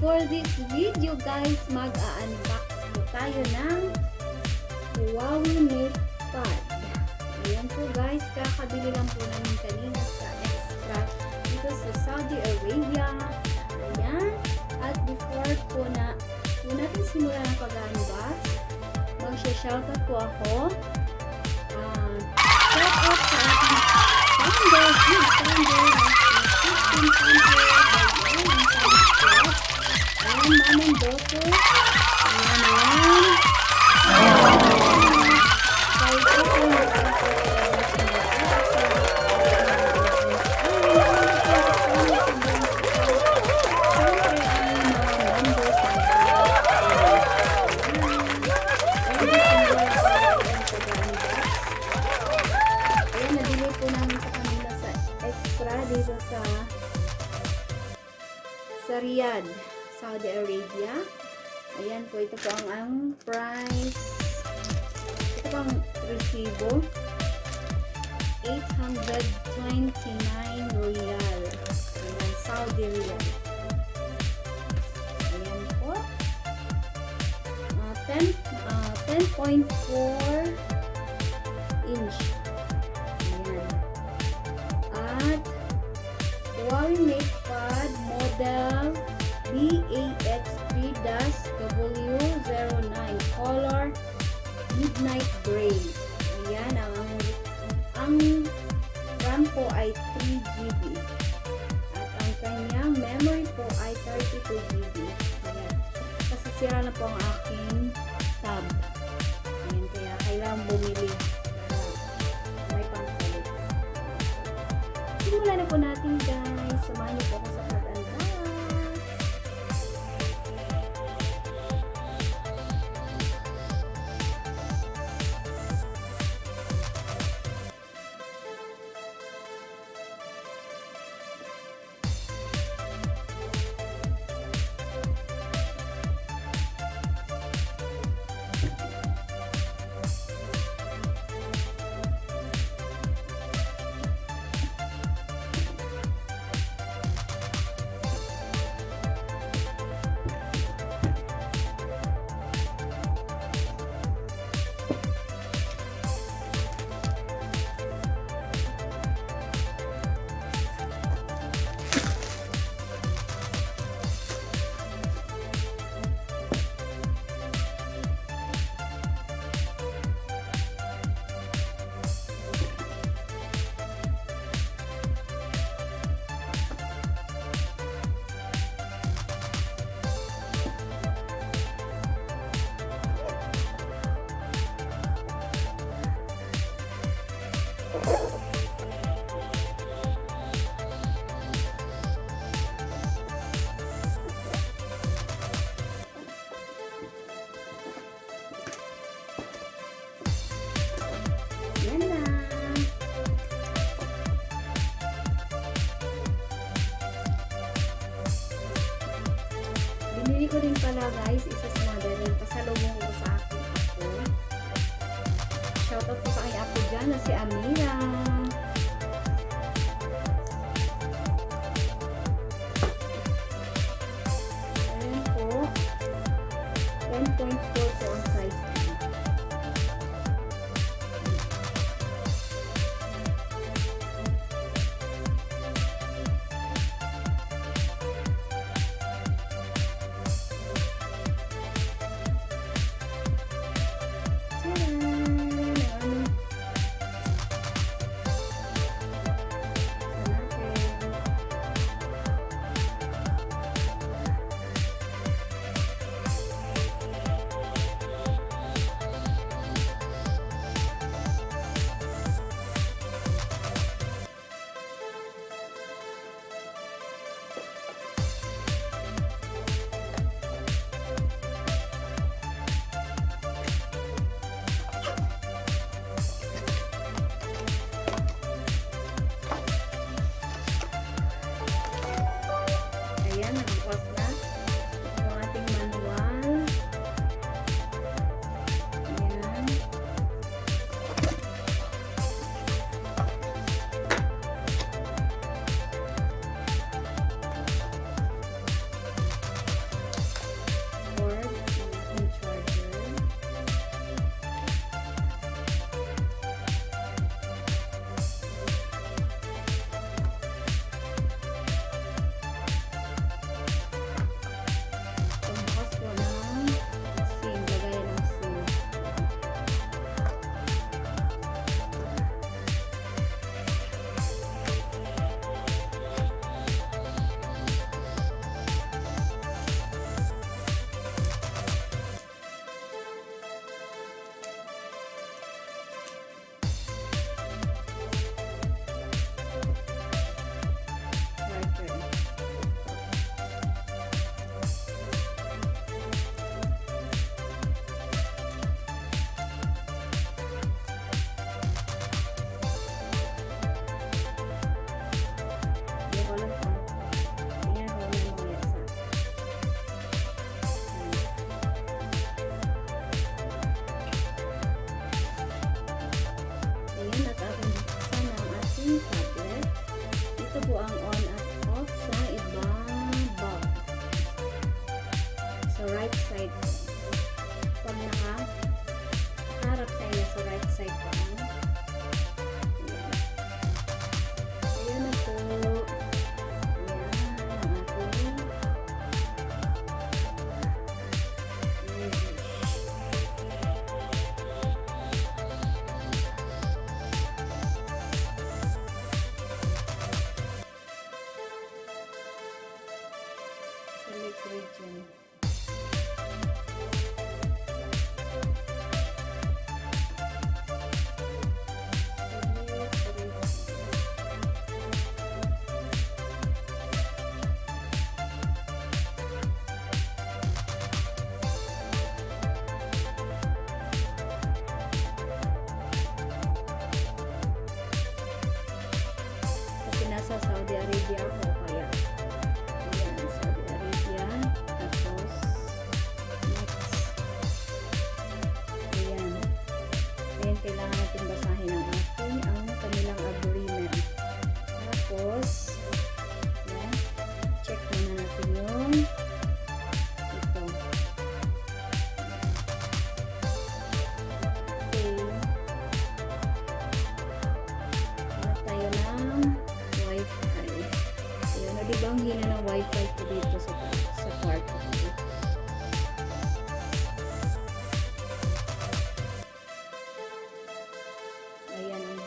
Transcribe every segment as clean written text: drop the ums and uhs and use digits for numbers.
for this video guys, mag-unbox po tayo ng Huawei Mate Pad. Ayan po guys, kakabili lang po namin kanina sa Extra dito sa Saudi Arabia. Ayan, at before po natin simulan ang pag-unbox, mag-shoutout po ako. Shout out sa ating founder, huge founder, Mom and daughter. Ayan. Nabili po namin sa kanila sa Extra dito sa Riyadh, Saudi Arabia. Ayan po, ito po ang price. Ito po ang resibo. 829 riyal. Ayan, Saudi riyal. Ayan po. 10.4 inch. Ayan. At Huawei Mate Pad model BAX3-W09 color midnight gray. Ayan, ang RAM po ay 3GB at ang kanyang memory po ay 32GB. Ayan, kasi sira na po ang aking tab. Ayan, kaya kailangan bumili para may pangkalit. Simulan na po natin guys. Samahan niyo po ako sa pag-unbox. Binili ko din pala guys, isa sa mother rin. Pasalubong ko sa aking apo. Shoutout po sa aking apo dyan na si Amira. Ayan po. 10.4 po ang size. wifi ko dito sa kwarto ko. Ayan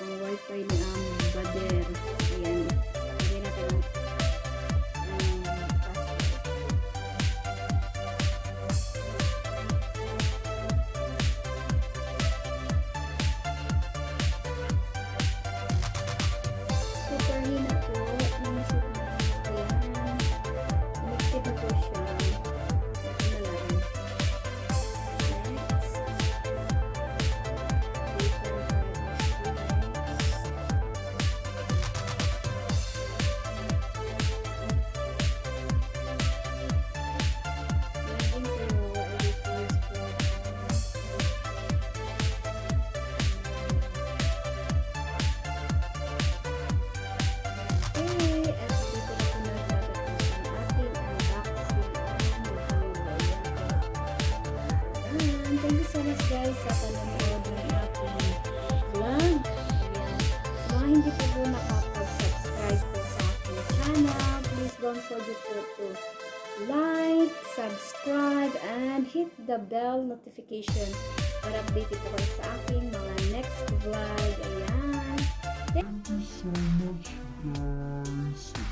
ang wifi ni Bader. Ayan. Hindi natin ang password. Super hina po. Ayan. Connected na po siya. Ito na lang. Next. Thank you so much guys sa panonood ng aking vlog. Ayan. Sa mga hindi po nakapag-subscribe po sa aking channel, please don't forget to like, subscribe, and hit the bell notification para update po kayo sa aking mga next vlog. Ayan. Thank you so much, guys.